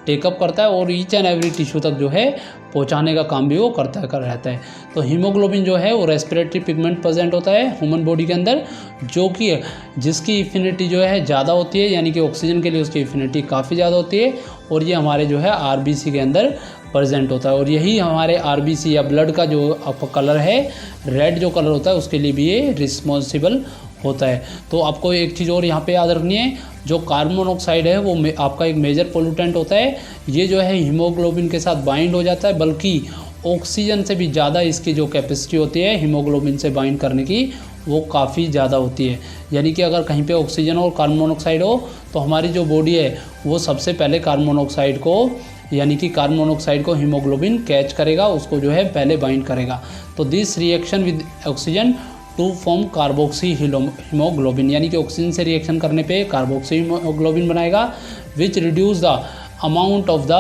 टेकअप करता है और ईच एंड एवरी टिश्यू तक जो है पहुंचाने का काम भी वो कर रहता है। तो हीमोग्लोबिन जो है वो रेस्पिरेटरी पिगमेंट प्रेजेंट होता है ह्यूमन बॉडी के अंदर, जो कि जिसकी इफिनिटी जो है ज़्यादा होती है, यानी कि ऑक्सीजन के लिए उसकी इफिनिटी काफ़ी ज़्यादा होती है, और ये हमारे जो है RBC के अंदर प्रेजेंट होता है। और यही हमारे RBC या ब्लड का जो आपका कलर है रेड जो कलर होता है उसके लिए भी ये रिस्पॉन्सिबल होता है। तो आपको एक चीज़ और यहाँ पे याद रखनी है, जो कार्बन मोनोऑक्साइड है वो आपका एक मेजर पोल्यूटेंट होता है। ये जो है हीमोग्लोबिन के साथ बाइंड हो जाता है, बल्कि ऑक्सीजन से भी ज़्यादा इसकी जो कैपेसिटी होती है हीमोग्लोबिन से बाइंड करने की वो काफ़ी ज़्यादा होती है। यानी कि अगर कहीं पे ऑक्सीजन और कार्बन मोनोऑक्साइड हो तो हमारी जो बॉडी है वो सबसे पहले कार्बन मोनोऑक्साइड को, यानी कि कार्बन मोनोऑक्साइड को हीमोग्लोबिन कैच करेगा, उसको जो है पहले बाइंड करेगा। तो this reaction with oxygen to form carboxy haemoglobin, यानी कि ऑक्सीजन से रिएक्शन करने पे कार्बोक्सी हीमोग्लोबिन बनाएगा, which reduce the amount of the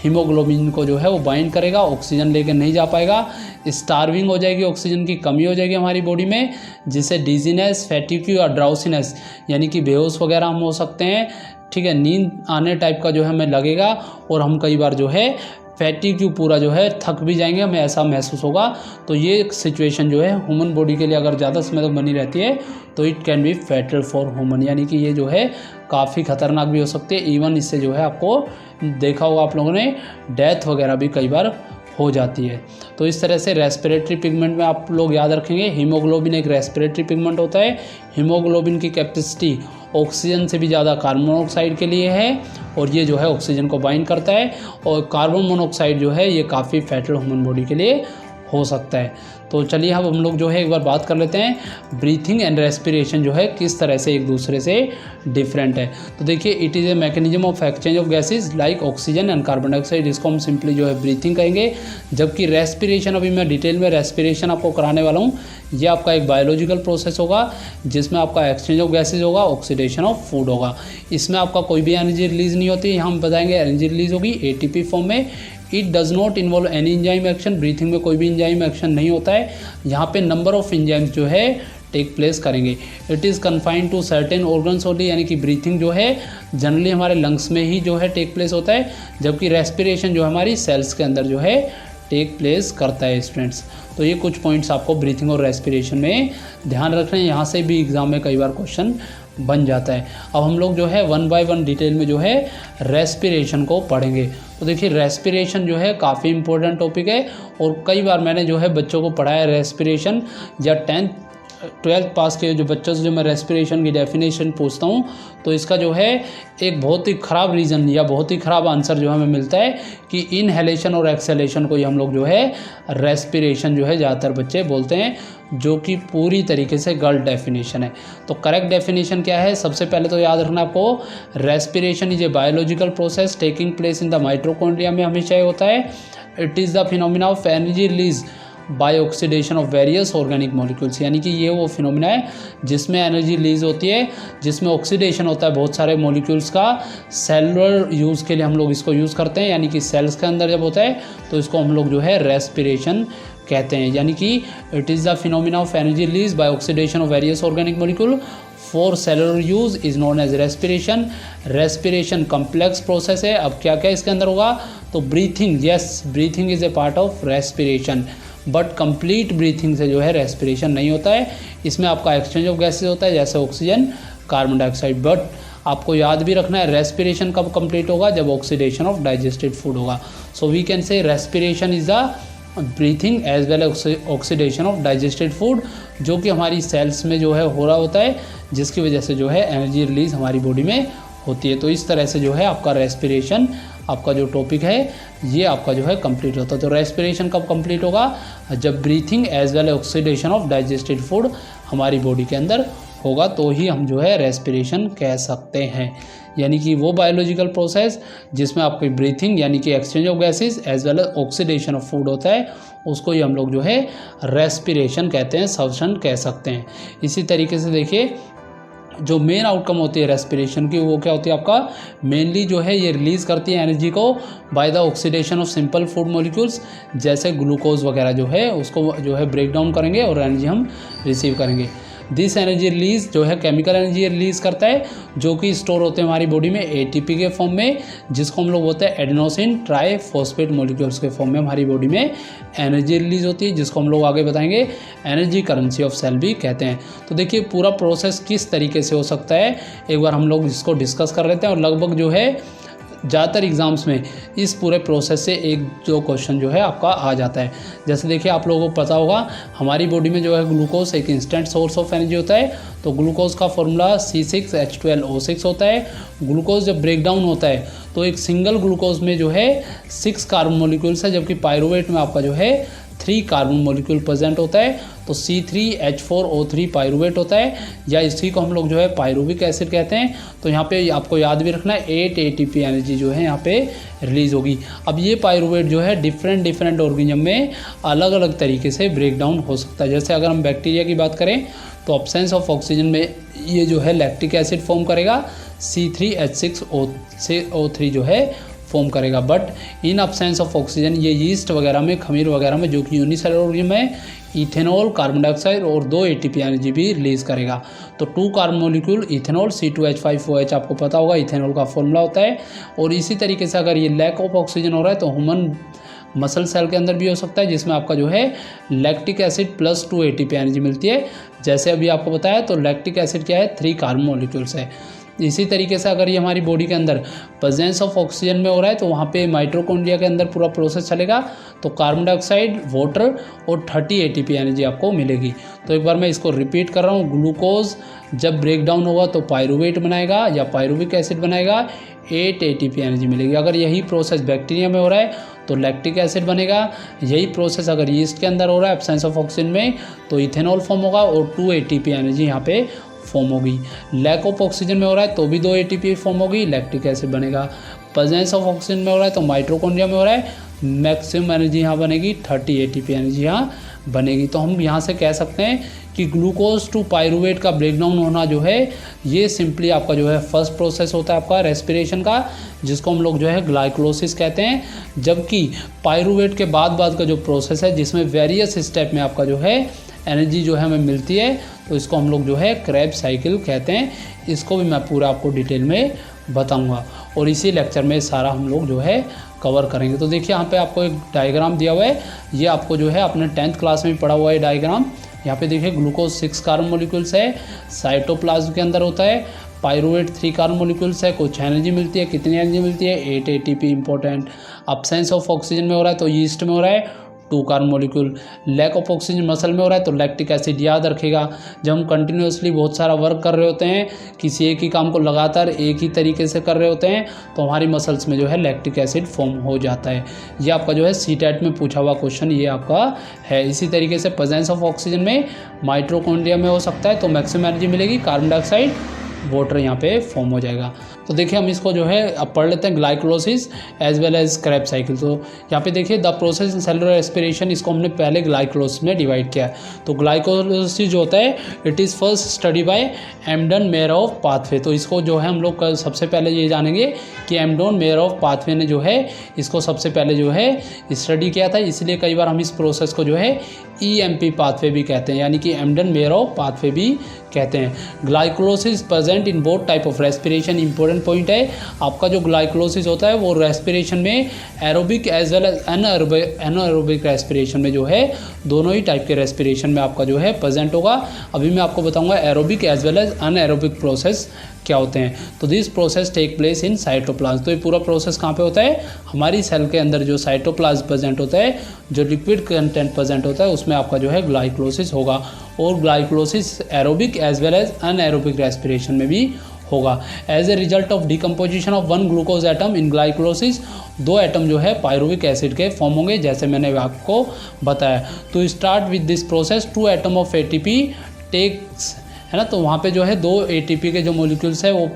haemoglobin को जो है वो बाइंड करेगा, ऑक्सीजन लेकर नहीं जा पाएगा, स्टार्विंग हो जाएगी, ऑक्सीजन की कमी हो जाएगी हमारी बॉडी में, जिससे डिजीनेस, फैटिग्यू और ड्राउसीनेस यानी कि बेहोश वगैरह हम हो सकते हैं, ठीक है, नींद आने टाइप का जो है हमें लगेगा, और हम कई बार जो है फैटिग्यू पूरा जो है थक भी जाएंगे, हमें ऐसा महसूस होगा। तो ये सिचुएशन जो है ह्यूमन बॉडी के लिए अगर ज़्यादा समय तक बनी रहती है तो it can B fatal for human, यानी कि ये जो है काफ़ी खतरनाक भी हो सकती है। इवन इससे जो है आपको देखा होगा आप लोगों ने डेथ वगैरह भी कई बार हो जाती है। तो इस तरह से रेस्पिरेटरी पिगमेंट में आप लोग याद रखेंगे, हीमोग्लोबिन एक रेस्पिरेटरी पिगमेंट होता है। हीमोग्लोबिन की कैपेसिटी ऑक्सीजन से भी ज़्यादा कार्बन मोनोऑक्साइड के लिए है, और ये जो है ऑक्सीजन को बाइंड करता है, और कार्बन मोनोऑक्साइड जो है ये काफ़ी फैटल ह्यूमन बॉडी के लिए हो सकता है। तो चलिए अब हम लोग जो है एक बार बात कर लेते हैं ब्रीथिंग एंड रेस्पिरेशन जो है किस तरह से एक दूसरे से डिफरेंट है। तो देखिए, it is a mechanism of exchange of gases like oxygen and carbon dioxide, इसको हम सिंपली जो है ब्रीथिंग कहेंगे। जबकि रेस्पिरेशन, अभी मैं डिटेल में रेस्पिरेशन आपको कराने वाला हूँ, ये आपका एक बायोलॉजिकल प्रोसेस होगा जिसमें आपका एक्सचेंज ऑफ गैसेज होगा, ऑक्सीडेशन ऑफ फूड होगा। इसमें आपका कोई भी एनर्जी रिलीज नहीं होती, यहाँ हम बताएंगे एनर्जी रिलीज होगी एटीपी फॉर्म में। It does not involve any enzyme action, breathing में कोई भी इंजाइम एक्शन नहीं होता है। यहाँ पे नंबर ऑफ इंजाइम्स जो है टेक प्लेस करेंगे। It is confined to certain organs only, यानी कि ब्रीथिंग जो है जनरली हमारे लंग्स में ही जो है टेक प्लेस होता है, जबकि रेस्पिरेशन जो हमारी सेल्स के अंदर जो है टेक प्लेस करता है स्टूडेंट्स। तो ये कुछ पॉइंट्स आपको ब्रीथिंग और रेस्पिरेशन में ध्यान रखना है, यहाँ से भी एग्जाम में कई बार क्वेश्चन बन जाता है। अब हम लोग जो है वन बाय वन डिटेल में जो है रेस्पिरेशन को पढ़ेंगे। तो देखिए, रेस्पिरेशन जो है काफ़ी इंपॉर्टेंट टॉपिक है, और कई बार मैंने जो है बच्चों को पढ़ाया रेस्पिरेशन, या 10th 12th पास के जो बच्चों से जो मैं रेस्पिरेशन की डेफिनेशन पूछता हूँ तो इसका जो है एक बहुत ही ख़राब रीज़न या बहुत ही ख़राब आंसर जो हमें मिलता है कि इनहेलेशन और एक्सहेलेशन को ही हम लोग जो है रेस्पिरेशन जो है ज़्यादातर बच्चे बोलते हैं, जो कि पूरी तरीके से गलत डेफिनेशन है। तो करेक्ट डेफिनेशन क्या है? सबसे पहले तो याद रखना आपको, respiration is a biological process taking place in the mitochondria में हमेशा ये होता है। It is the phenomena of energy release by oxidation of various organic molecules, यानी कि ये वो फिनोमिना है जिसमें एनर्जी रिलीज होती है, जिसमें ऑक्सीडेशन होता है बहुत सारे मॉलिक्यूल्स का। सेलुलर यूज़ के लिए हम लोग इसको यूज़ करते हैं, यानी कि सेल्स के अंदर जब होता है तो इसको हम लोग जो है रेस्पिरेशन कहते हैं। यानी कि it is the phenomena of energy release by oxidation of various organic molecule for cellular use is known as respiration. Respiration complex process है। अब क्या क्या इसके अंदर होगा? तो breathing, yes, breathing is a part of respiration, but complete breathing से जो है रेस्पिरेशन नहीं होता है। इसमें आपका एक्सचेंज ऑफ गैसेज होता है, जैसे ऑक्सीजन, कार्बन डाइऑक्साइड। बट आपको याद भी रखना है, रेस्पिरेशन कब कंप्लीट होगा? जब ऑक्सीडेशन ऑफ डाइजेस्टेड फूड होगा। So we can say respiration is the breathing as well oxidation of digested food, जो कि हमारी सेल्स में जो है हो रहा होता है, जिसकी वजह से जो है एनर्जी रिलीज हमारी बॉडी में होती है। तो इस तरह से जो है आपका रेस्पिरेशन, आपका जो टॉपिक है ये आपका जो है कंप्लीट होता है। तो रेस्पिरेशन कब कंप्लीट होगा? जब breathing as well oxidation of digested food हमारी बॉडी के अंदर होगा, तो ही हम जो है रेस्पिरेशन कह सकते हैं। यानी कि वो बायोलॉजिकल प्रोसेस जिसमें आपकी ब्रीथिंग यानी कि exchange of gases as well oxidation of food होता है, उसको ही हम लोग जो है रेस्पिरेशन कहते हैं, श्वसन कह सकते हैं। इसी तरीके से देखिए, जो मेन आउटकम होती है रेस्पिरेशन की, वो क्या होती है आपका? मेनली जो है ये रिलीज़ करती है एनर्जी को by the oxidation of simple food molecules, जैसे ग्लूकोज वगैरह जो है उसको जो है ब्रेक डाउन करेंगे और एनर्जी हम रिसीव करेंगे। दिस एनर्जी रिलीज जो है केमिकल एनर्जी रिलीज़ करता है, जो कि स्टोर होते हैं हमारी बॉडी में एटीपी के फॉर्म में, जिसको हम लोग बोलते हैं एडेनोसिन ट्राइफॉस्फेट मॉलिक्यूल्स के फॉर्म में हमारी बॉडी में एनर्जी रिलीज होती है, जिसको हम लोग आगे बताएंगे एनर्जी करेंसी ऑफ सेल भी कहते हैं। तो देखिए पूरा प्रोसेस किस तरीके से हो सकता है, एक बार हम लोग इसको डिस्कस कर लेते हैं। और लगभग जो है ज़्यादातर एग्ज़ाम्स में इस पूरे प्रोसेस से एक दो क्वेश्चन जो है आपका आ जाता है। जैसे देखिए, आप लोगों को पता होगा हमारी बॉडी में जो है ग्लूकोज एक इंस्टेंट सोर्स ऑफ एनर्जी होता है। तो ग्लूकोज का फॉर्मूला C6H12O6 होता है। ग्लूकोज जब ब्रेक डाउन होता है तो एक सिंगल ग्लूकोज में जो है 6 कार्बन मॉलिक्यूल्स है, जबकि पायरुवेट में आपका जो है 3 कार्बन मॉलिक्यूल प्रेजेंट होता है। तो C3H4O3 पायरुवेट होता है, या इसी को हम लोग जो है पायरुविक एसिड कहते हैं। तो यहाँ पे आपको याद भी रखना है 8 ATP एनर्जी जो है यहाँ पे रिलीज होगी। अब ये पायरुवेट जो है डिफरेंट ऑर्गेनिज्म में अलग अलग तरीके से ब्रेक डाउन हो सकता है। जैसे अगर हम बैक्टीरिया की बात करें तो ऑब्सेंस ऑफ ऑक्सीजन में ये जो है लैक्टिक एसिड फॉर्म करेगा, C3H6O3 जो है फॉर्म करेगा। But in absence of oxygen ये यीस्ट वगैरह में, खमीर वगैरह में जो कि यूनिसेलुलर ऑर्गेनिज्म है, इथेनॉल, कार्बन डाइऑक्साइड और 2 ATP एनर्जी भी रिलीज करेगा। तो 2 कार्बन मॉलिक्यूल इथेनॉल C2H5OH आपको पता होगा इथेनॉल का फॉर्मूला होता है। और इसी तरीके से अगर ये लैक ऑफ ऑक्सीजन हो रहा है तो ह्यूमन मसल सेल के अंदर भी हो सकता है, जिसमें आपका जो है lactic acid plus 2 ATP energy मिलती है। जैसे अभी आपको बताया तो लैक्टिक एसिड क्या है, 3 कार्बन मॉलिक्यूल्स है। इसी तरीके से अगर ये हमारी बॉडी के अंदर प्रेजेंस ऑफ ऑक्सीजन में हो रहा है तो वहाँ पे माइटोकॉन्ड्रिया के अंदर पूरा प्रोसेस चलेगा, तो कार्बन डाइऑक्साइड, वाटर और 30 ATP एनर्जी आपको मिलेगी। तो एक बार मैं इसको रिपीट कर रहा हूँ, ग्लूकोज जब ब्रेक डाउन होगा तो पायरुवेट बनाएगा या पायरुविक एसिड बनाएगा, 8 ATP एनर्जी मिलेगी। अगर यही प्रोसेस बैक्टीरिया में हो रहा है तो लैक्टिक एसिड बनेगा। यही प्रोसेस अगर यीस्ट के अंदर हो रहा है एब्सेंस ऑफ ऑक्सीजन में तो इथेनॉल फॉर्म होगा और 2 ATP एनर्जी यहाँ पे फॉर्म होगी। लैक ऑफ ऑक्सीजन में हो रहा है तो भी 2 ATP फॉर्म होगी, लैक्टिक एसिड बनेगा। प्रेजेंस ऑफ ऑक्सीजन में हो रहा है तो माइटोकॉन्ड्रिया में हो रहा है, मैक्सिमम एनर्जी यहाँ बनेगी, 30 ATP एनर्जी यहाँ बनेगी। तो हम यहाँ से कह सकते हैं कि ग्लूकोज टू पायरुवेट का ब्रेकडाउन होना जो है ये सिंपली आपका जो है फर्स्ट प्रोसेस होता है आपका रेस्पिरेशन का, जिसको हम लोग जो है ग्लाइकोलाइसिस कहते हैं। जबकि पायरुवेट के बाद का जो प्रोसेस है जिसमें वेरियस स्टेप में आपका जो है एनर्जी जो है हमें मिलती है, तो इसको हम लोग जो है क्रेब्स साइकिल कहते हैं। इसको भी मैं पूरा आपको डिटेल में बताऊंगा और इसी लेक्चर में सारा हम लोग जो है कवर करेंगे। तो देखिए यहाँ पे आपको एक डायग्राम दिया हुआ है, ये आपको जो है अपने 10th क्लास में पढ़ा हुआ है डायग्राम। यहाँ पे देखिए ग्लूकोज 6 कार्बन मॉलिक्यूल्स है, साइटोप्लाज्म के अंदर होता है, पायरुवेट 3 कार्बन मॉलिक्यूल्स है, कुछ एनर्जी मिलती है, कितनी एनर्जी मिलती है, 8 ATP important. Absence of oxygen में हो रहा है तो यीस्ट में हो रहा है 2 carbon molecule. Lack of oxygen muscle में हो रहा है तो लैक्टिक एसिड। याद रखेगा जब हम कंटिन्यूसली बहुत सारा वर्क कर रहे होते हैं, किसी एक ही काम को लगातार एक ही तरीके से कर रहे होते हैं, तो हमारी मसल्स में जो है लैक्टिक एसिड फॉर्म हो जाता है। ये आपका जो है CTET में पूछा हुआ क्वेश्चन ये आपका है। इसी तरीके से प्रेजेंस ऑफ ऑक्सीजन में माइटोकॉन्ड्रिया में हो सकता है तो मैक्सिमम एनर्जी मिलेगी, कार्बन डाइऑक्साइड, वाटर यहाँ पे फॉर्म हो जाएगा। तो देखिए हम इसको जो है अब पढ़ लेते हैं glycolysis as well as Krebs cycle. तो यहाँ पे देखिए the process in cellular respiration, इसको हमने पहले ग्लाइकोलाइसिस में डिवाइड किया है। तो ग्लाइकोलाइसिस जो होता है it is first study by Embden Meyerhof pathway. तो इसको जो है हम लोग सबसे पहले ये जानेंगे कि एम्डन-मेयरहोफ पाथवे ने जो है इसको सबसे पहले जो है स्टडी किया था, इसलिए कई बार हम इस प्रोसेस को जो है EMP पाथवे भी कहते हैं, यानी कि एम्डन-मेयरहोफ पाथवे भी कहते हैं। Glycolysis present in both type of respiration. Important point है आपका जो ग्लाइकोलाइसिस होता है वो रेस्पिरेशन में aerobic as well as anaerobic respiration में जो है दोनों ही टाइप के रेस्पिरेशन में आपका जो है प्रेजेंट होगा। अभी मैं आपको बताऊंगा aerobic as well as anaerobic process क्या होते हैं। तो this process take place in cytoplasm. तो ये पूरा प्रोसेस कहाँ पे होता है, हमारी सेल के अंदर जो साइटोप्लाज्म प्रेजेंट होता है, जो लिक्विड कंटेंट प्रेजेंट होता है उसमें आपका जो है ग्लाइकोलाइसिस होगा। और glycolysis aerobic as well as anaerobic respiration में भी होगा। As a result of decomposition of 1 glucose atom in glycolysis, 2 atom जो है पायरुविक एसिड के फॉर्म होंगे, जैसे मैंने आपको बताया। तो start with this process 2 atom of ATP takes, है ना। तो वहाँ पे जो है 2 ATP के जो मॉलिक्यूल्स है वो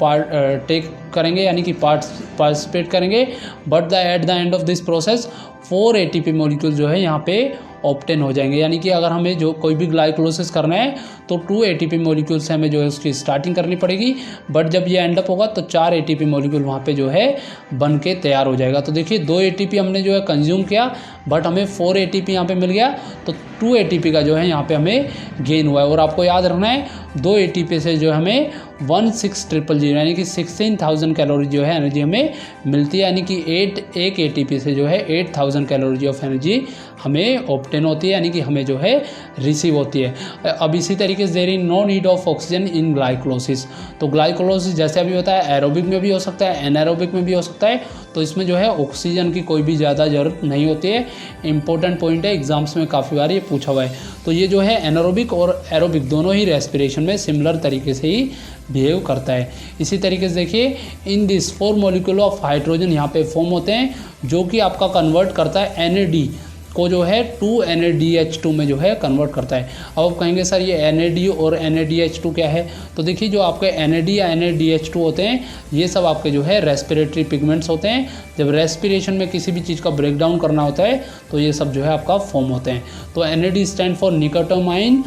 टेक करेंगे, यानी कि पार्टिसिपेट करेंगे। But at the end of this process 4 ATP molecule जो है यहाँ पे ऑब्टेन हो जाएंगे, यानी कि अगर हमें जो कोई भी ग्लाइकोलाइसिस करना है तो 2 ATP मॉलिक्यूल से हमें जो है उसकी स्टार्टिंग करनी पड़ेगी। बट जब ये एंड अप होगा तो 4 ATP मॉलिक्यूल वहाँ पे जो है बन के तैयार हो जाएगा। तो देखिए 2 ATP हमने जो है कंज्यूम किया, बट हमें 4 ATP यहाँ पे मिल गया, तो 2 ATP का जो है यहाँ पे हमें गेन हुआ है। और आपको याद रखना है 2 ATP से जो हमें 16000 यानी कि 16,000 कैलोरी जो है एनर्जी हमें मिलती है, यानी कि एक ATP से जो है 8000 कैलोरी ऑफ एनर्जी हमें ऑब्टेन होती है, यानी कि हमें जो है रिसीव होती है। अब इसी तरीके से there is no need of oxygen in glycolysis. तो ग्लाइकोलाइसिस जैसे अभी होता है एरोबिक में भी हो सकता है, एनाएरोबिक में भी हो सकता है, तो इसमें जो है ऑक्सीजन की कोई भी ज़्यादा ज़रूरत नहीं होती है। इंपॉर्टेंट पॉइंट है, एग्जाम्स में काफ़ी बार ये पूछा हुआ है। तो ये जो है एनारोबिक और एरोबिक दोनों ही रेस्पिरेशन में सिमिलर तरीके से ही बिहेव करता है। इसी तरीके से देखिए in this 4 molecule of hydrogen यहाँ पे फॉर्म होते हैं, जो कि आपका कन्वर्ट करता है NAD को जो है 2NADH2 में जो है कन्वर्ट करता है। अब आप कहेंगे सर ये NAD और NADH2 क्या है, तो देखिए जो आपके NAD या NADH2 होते हैं ये सब आपके जो है रेस्पिरेटरी पिगमेंट्स होते हैं। जब रेस्पिरेशन में किसी भी चीज़ का ब्रेक डाउन करना होता है तो ये सब जो है आपका फॉर्म होते हैं। तो NAD stand for nicotinamide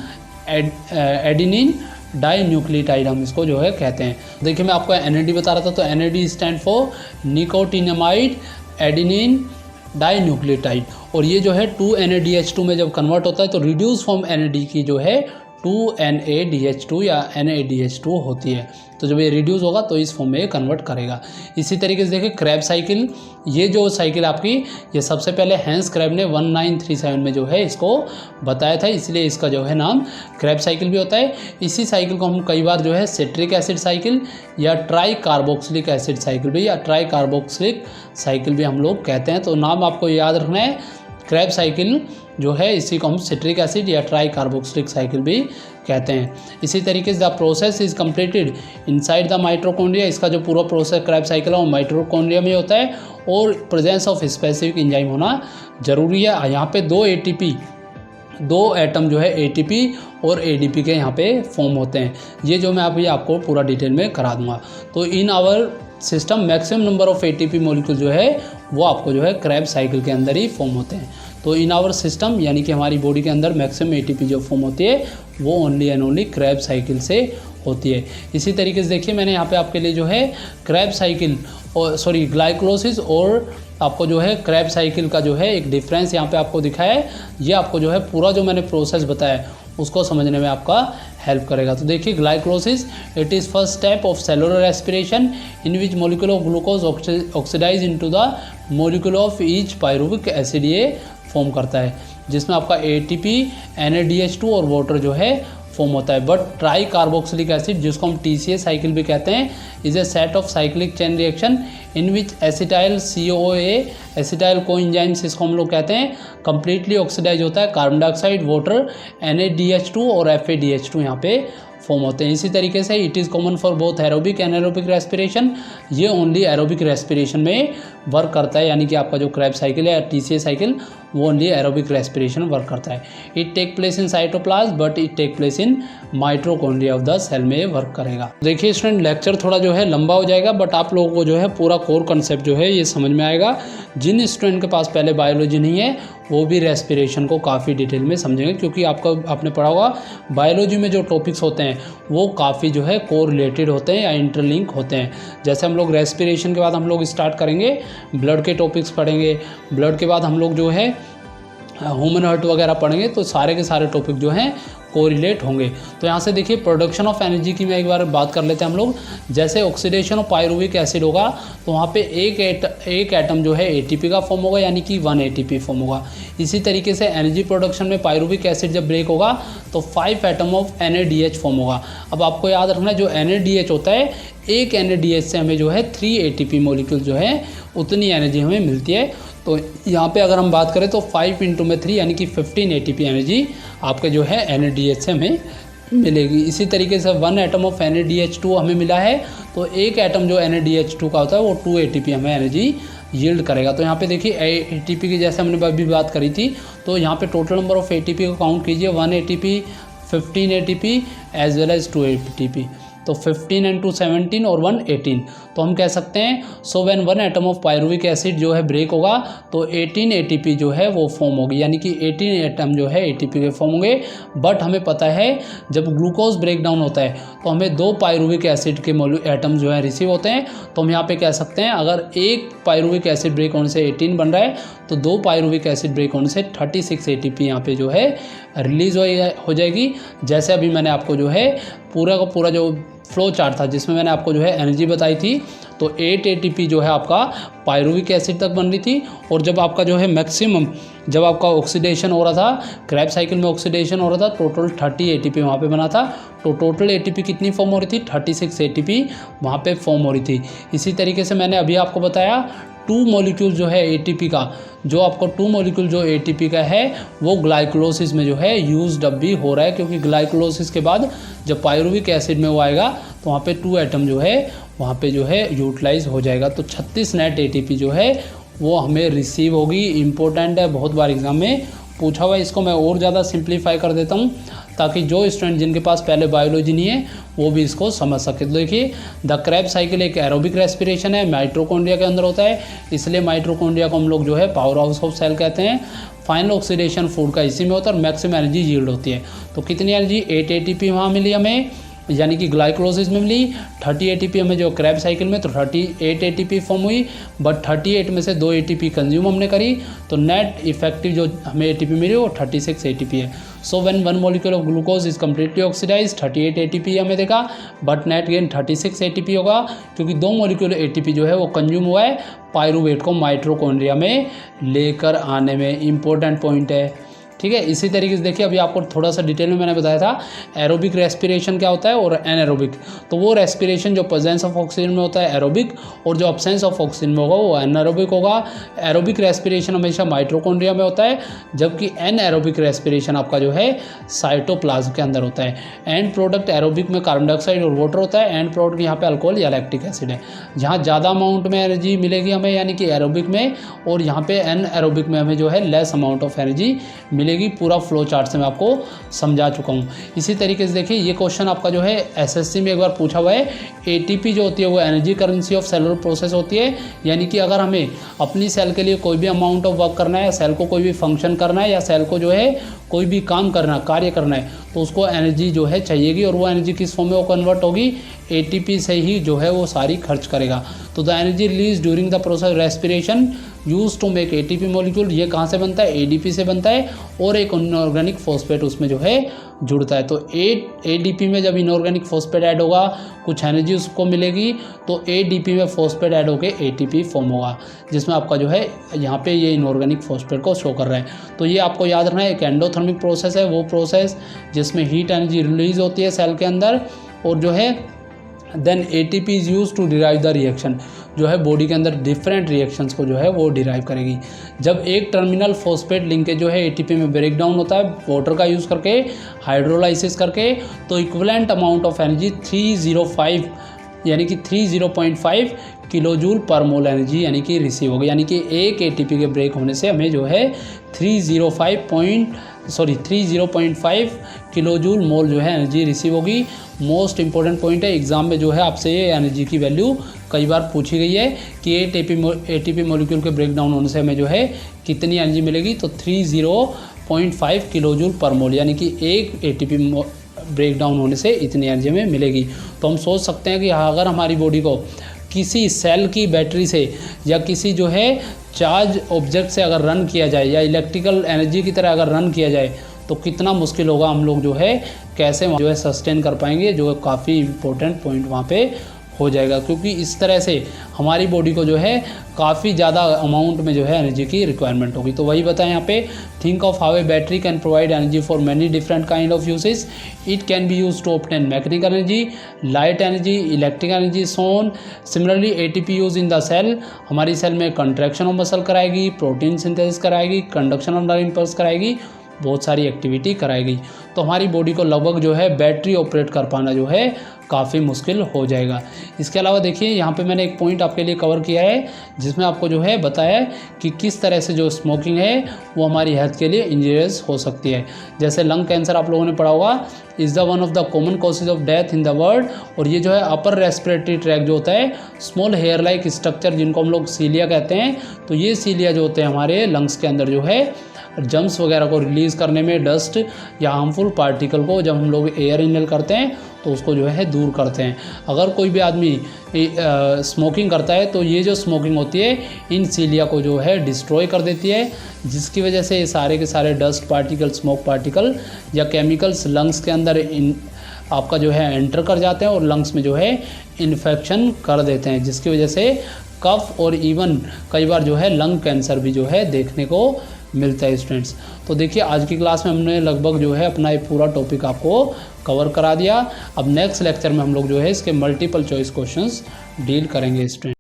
adenine dinucleotide हम इसको जो है कहते हैं। देखिए मैं आपको NAD बता रहा था, तो NAD stand for nicotinamide adenine dinucleotide, और ये जो है 2NADH2 में जब कन्वर्ट होता है तो रिड्यूस फॉर्म NAD की जो है 2NADH2 या NADH2 होती है। तो जब ये रिड्यूस होगा तो इस फॉर्म में कन्वर्ट करेगा। इसी तरीके से देखिए क्रेब्स साइकिल, ये जो साइकिल आपकी, ये सबसे पहले हैंस क्रेब ने 1937 में जो है इसको बताया था, इसलिए इसका जो है नाम क्रेब्स साइकिल भी होता है। इसी साइकिल को हम कई बार जो है सिट्रिक एसिड साइकिल या ट्राई कार्बोक्सिलिक एसिड साइकिल भी या ट्राई कार्बोक्सिलिक साइकिल भी हम लोग कहते हैं। तो नाम आपको याद रखना है, क्रेब साइकिल जो है इसी को हम सिट्रिक एसिड या ट्राई कार्बोक्सिलिक साइकिल भी कहते हैं। इसी तरीके से the process is completed inside the mitochondria, इसका जो पूरा प्रोसेस क्रेब साइकिल है वो माइटोकॉन्ड्रिया में होता है, और प्रेजेंस ऑफ स्पेसिफिक एंजाइम होना जरूरी है। यहाँ पे दो एटम जो है ATP और ADP के यहाँ पे फॉर्म होते हैं। ये जो मैं अभी आपको पूरा डिटेल में करा दूंगा। तो in our system maximum number of ATP molecule जो है वो आपको जो है क्रेब साइकिल के अंदर ही फॉर्म होते हैं। तो इन आवर सिस्टम यानी कि हमारी बॉडी के अंदर मैक्सिमम ATP जो फॉर्म होती है वो only and only Krebs cycle से होती है। इसी तरीके से देखिए मैंने यहाँ पे आपके लिए जो है क्रेब साइकिल और ग्लाइकोलाइसिस और आपको जो है क्रेब साइकिल का जो है एक डिफरेंस यहाँ पे आपको दिखाया है। ये आपको जो है पूरा जो मैंने प्रोसेस बताया उसको समझने में आपका हेल्प करेगा। तो देखिए glycolysis it is first step of cellular respiration in which molecule of glucose oxidise into the molecule of each pyruvic acid ये फॉर्म करता है, जिसमें आपका ATP, NADH2 और वाटर जो है फॉर्म होता है। बट ट्राई कार्बोक्सिलिक एसिड जिसको हम TCA साइकिल भी कहते हैं is a set of cyclic chain reaction in which acetyl COA acetyl coenzymes इसको हम लोग कहते हैं कंप्लीटली ऑक्सीडाइज होता है। कार्बन डाइऑक्साइड, वाटर, NADH2 और FADH2 यहाँ पे फॉर्म होते हैं। इसी तरीके से it is common for both aerobic and aerobic respiration, ये ओनली एरोबिक रेस्पिरेशन में वर्क करता है, यानी कि आपका जो क्रेब साइकिल है या TCA साइकिल वो ओनली एरोबिक रेस्पिरेशन वर्क करता है। It take place in cytoplasm but it take place in mitochondria of the cell में वर्क करेगा। देखिए स्टूडेंट लेक्चर थोड़ा जो है लंबा हो जाएगा बट आप लोगों को जो है पूरा कोर कंसेप्ट जो है ये समझ में आएगा। जिन स्टूडेंट के पास पहले बायोलॉजी नहीं है वो भी रेस्पिरेशन को काफ़ी डिटेल में समझेंगे, क्योंकि आपने पढ़ा होगा बायोलॉजी में जो टॉपिक्स होते हैं वो काफ़ी जो है कोरिलेटेड होते हैं या इंटरलिंक होते हैं। जैसे हम लोग रेस्पिरेशन के बाद हम लोग स्टार्ट करेंगे ब्लड के टॉपिक्स पढ़ेंगे, ब्लड के बाद हम लोग जो है ह्यूमन हार्ट वगैरह पढ़ेंगे, तो सारे के सारे टॉपिक जो हैं कोरिलेट होंगे। तो यहाँ से देखिए प्रोडक्शन ऑफ एनर्जी की मैं एक बार बात कर लेते हैं हम लोग। जैसे ऑक्सीडेशन ऑफ पायरुविक एसिड होगा तो वहाँ पे एक एटम जो है ATP का फॉर्म होगा, यानी कि 1 ATP फॉर्म होगा। इसी तरीके से एनर्जी प्रोडक्शन में पायरुविक एसिड जब ब्रेक होगा तो 5 एटम ऑफ NADH फॉर्म होगा। अब आपको याद रखना जो NADH होता है, एक NADH से हमें जो है 3 ATP मॉलिक्यूल जो है उतनी एनर्जी हमें मिलती है। तो यहाँ पे अगर हम बात करें तो 5 × में 3 यानी कि 15 ATP एनर्जी आपके जो है NADH से हमें मिलेगी। इसी तरीके से 1 एटम ऑफ NADH2 हमें मिला है तो एक एटम जो NADH2 का होता है वो 2 ATP हमें एनर्जी यील्ड करेगा। तो यहाँ पे देखिए ATP की जैसे हमने अभी बात करी थी, तो यहाँ पे टोटल नंबर ऑफ ATP को काउंट कीजिए, 1 ATP, 15 ATP as well as 2 ATP। तो 15 × 17 और 1 18। तो हम कह सकते हैं so when 1 atom of pyruvic acid जो है ब्रेक होगा तो 18 ATP जो है वो फॉर्म होगी, यानी कि 18 एटम जो है ATP के फॉर्म होंगे। बट हमें पता है जब ग्लूकोज ब्रेक डाउन होता है तो हमें 2 पायरुविक एसिड के एटम जो है रिसीव होते हैं। तो हम यहाँ पे कह सकते हैं अगर एक पायरुविक एसिड ब्रेक होने से 18 बन रहा है तो 2 पायरुविक एसिड ब्रेक होने से 36 ATP यहाँ पे जो है रिलीज हो जाएगी। जैसे अभी मैंने आपको जो है पूरा का पूरा जो फ्लो चार्ट था जिसमें मैंने आपको जो है एनर्जी बताई थी, तो 8 ATP जो है आपका पायरुविक एसिड तक बन रही थी। और जब आपका जो है मैक्सिमम जब आपका ऑक्सीडेशन हो रहा था, क्रेब साइकिल में ऑक्सीडेशन हो रहा था, टोटल 30 ATP वहाँ पे बना था। तो टोटल ATP कितनी फॉर्म हो रही थी, 36 ATP वहाँ पे फॉर्म हो रही थी। इसी तरीके से मैंने अभी आपको बताया 2 मॉलिक्यूल जो है ATP का, जो आपको 2 मॉलिक्यूल जो ATP का है वो ग्लाइकोलाइसिस में जो है यूज्ड अप भी हो रहा है, क्योंकि ग्लाइकोलाइसिस के बाद जब पायरुविक एसिड में वो आएगा तो वहाँ पे 2 एटम जो है वहाँ पे जो है यूटिलाइज हो जाएगा। तो 36 नेट ATP जो है वो हमें रिसीव होगी। इंपॉर्टेंट है, बहुत बार एग्जाम में पूछा हुआ है। इसको मैं और ज़्यादा सिंप्लीफाई कर देता हूँ ताकि जो स्टूडेंट जिनके पास पहले बायोलॉजी नहीं है वो भी इसको समझ सके। तो देखिए द क्रेब साइकिल एक एरोबिक रेस्पिरेशन है, माइटोकॉन्ड्रिया के अंदर होता है, इसलिए माइटोकॉन्ड्रिया को हम लोग जो है पावर हाउस ऑफ सेल कहते हैं। फाइनल ऑक्सीडेशन फूड का इसी में होता है और मैक्सिमम एनर्जी यील्ड होती है। तो कितनी एनर्जी, 8 ATP वहाँ मिली हमें, यानी कि ग्लाइकोलाइसिस में मिली। 30 ATP हमें जो क्रैब साइकिल में, तो 38 ATP फॉर्म हुई, बट 38 में से 2 ATP कंज्यूम हमने करी, तो नेट इफेक्टिव जो हमें ATP मिली वो 36 ATP है। So when one molecule of glucose is completely oxidise, 38 ATP हमें देखा, बट नेट गेन 36 ATP होगा, क्योंकि 2 मॉलिक्यूल ATP जो है वो कंज्यूम हुआ है पायरूवेट को माइटोकॉन्ड्रिया में लेकर आने में। इंपॉर्टेंट पॉइंट है, ठीक है। इसी तरीके से देखिए, अभी आपको थोड़ा सा डिटेल में मैंने बताया था एरोबिक रेस्पिरेशन क्या होता है और एनारोबिक। तो वो रेस्पिरेशन जो प्रेजेंस ऑफ ऑक्सीजन में होता है एरोबिक, और जो अब्सेंस ऑफ ऑक्सीजन में होगा वो एनारोबिक होगा। एरोबिक रेस्पिरेशन हमेशा माइटोकॉन्ड्रिया में होता है, जबकि एनारोबिक रेस्पिरेशन आपका जो है साइटोप्लाज्म के अंदर होता है। एंड प्रोडक्ट एरोबिक में कार्बन डाइऑक्साइड और वाटर होता है, एंड प्रोडक्ट यहाँ पे अल्कोहल या लैक्टिक एसिड है। जहाँ ज़्यादा अमाउंट में एनर्जी मिलेगी हमें यानी कि एरोबिक में, और यहाँ पे एनारोबिक में हमें जो है लेस अमाउंट ऑफ एनर्जी मिलेगी। पूरा फ्लो चार्ट से मैं आपको समझा चुका हूँ। इसी तरीके से देखिए, ये क्वेश्चन आपका जो है एसएससी में एक बार पूछा हुआ है। एटीपी जो होती है वो energy currency of cellular process होती है, यानी कि अगर हमें अपनी सेल के लिए कोई भी अमाउंट ऑफ वर्क करना है, सेल को कोई भी फंक्शन करना है, या सेल को जो है कोई भी काम करना, कार्य करना है, तो उसको एनर्जी जो है चाहिएगी, और वो एनर्जी किस फॉर्म में वो कन्वर्ट होगी, एटीपी से ही जो है वो सारी खर्च करेगा। तो the energy release during the process respiration use to make ATP molecule, ये कहाँ से बनता है, एडीपी से बनता है, और एक इनऑर्गेनिक फॉस्फेट उसमें जो है जुड़ता है। तो एडीपी में जब इनऑर्गेनिक फॉस्फेट ऐड होगा, कुछ एनर्जी उसको मिलेगी, तो एडीपी में फॉस्फेट ऐड होकर एटीपी फॉर्म होगा, जिसमें आपका जो है यहाँ पे ये इनऑर्गेनिक फॉस्फेट को शो कर रहा है। तो ये आपको याद रखना है, एक एंडोथर्मिक प्रोसेस है, वो प्रोसेस जिसमें हीट एनर्जी रिलीज होती है सेल के अंदर, और जो है then ATP is use to derive the reaction, जो है बॉडी के अंदर डिफरेंट रिएक्शंस को जो है वो डिराइव करेगी। जब एक टर्मिनल फॉस्फेट लिंकेज जो है एटीपी में ब्रेक डाउन होता है वाटर का यूज़ करके, हाइड्रोलाइसिस करके, तो इक्विवेलेंट अमाउंट ऑफ एनर्जी 305 यानी कि 30.5 किलोजूल पर मोल एनर्जी यानी कि रिसीव होगी। यानी कि एक एटीपी के ब्रेक होने से हमें जो है 305 किलोजूल मोल जो है एनर्जी रिसीव होगी। मोस्ट इंपॉर्टेंट पॉइंट है, एग्जाम में जो है आपसे ये एनर्जी की वैल्यू कई बार पूछी गई है कि एटीपी मॉलिक्यूल के ब्रेक डाउन होने से हमें जो है कितनी एनर्जी मिलेगी, तो 305 किलोजूल पर मोल, यानी कि एक एटीपी ब्रेक डाउन होने से इतनी एनर्जी हमें मिलेगी। तो हम सोच सकते हैं कि अगर हमारी बॉडी को किसी सेल की बैटरी से या किसी जो है चार्ज ऑब्जेक्ट से अगर रन किया जाए, या इलेक्ट्रिकल एनर्जी की तरह अगर रन किया जाए, तो कितना मुश्किल होगा, हम लोग जो है कैसे जो है सस्टेन कर पाएंगे, जो काफ़ी इंपॉर्टेंट पॉइंट वहाँ पे हो जाएगा। क्योंकि इस तरह से हमारी बॉडी को जो है काफ़ी ज़्यादा अमाउंट में जो है एनर्जी की रिक्वायरमेंट होगी। तो वही बताएं यहाँ पे, think of how a battery can provide energy for many different kind of usage. It can be use to obtain mechanical energy, light energy, electric energy, so on. Similarly ATP use in the cell, हमारी cell में contraction of muscle कराएगी, protein synthesis कराएगी, conduction of nerve impulse कराएगी, बहुत सारी activity कराएगी। तो हमारी बॉडी को लगभग जो है बैटरी ऑपरेट कर पाना जो है काफ़ी मुश्किल हो जाएगा। इसके अलावा देखिए, यहाँ पे मैंने एक पॉइंट आपके लिए कवर किया है, जिसमें आपको जो है बताया कि किस तरह से जो स्मोकिंग है वो हमारी हेल्थ के लिए इंजीरियस हो सकती है। जैसे लंग कैंसर आप लोगों ने पढ़ा होगा, is the one of the common causes of death in the world. और ये जो है अपर रेस्पिरेटरी ट्रैक जो होता है, स्मॉल हेयर लाइक स्ट्रक्चर जिनको हम लोग सीलिया कहते हैं, तो ये सीलिया जो होते हैं हमारे लंग्स के अंदर जो है जम्स वगैरह को रिलीज़ करने में, डस्ट या हार्मफुल पार्टिकल को जब हम लोग एयर इनहेल करते हैं तो उसको जो है दूर करते हैं। अगर कोई भी आदमी स्मोकिंग करता है तो ये जो स्मोकिंग होती है इन सीलिया को जो है डिस्ट्रॉय कर देती है, जिसकी वजह से ये सारे के सारे डस्ट पार्टिकल, स्मोक पार्टिकल या केमिकल्स लंग्स के अंदर आपका जो है एंटर कर जाते हैं और लंग्स में जो है इन्फेक्शन कर देते हैं, जिसकी वजह से कफ और इवन कई बार जो है लंग कैंसर भी जो है देखने को मिलता है स्टूडेंट्स। तो देखिए, आज की क्लास में हमने लगभग जो है अपना ये पूरा टॉपिक आपको कवर करा दिया। अब नेक्स्ट लेक्चर में हम लोग जो है इसके मल्टीपल चॉइस क्वेश्चंस डील करेंगे स्टूडेंट।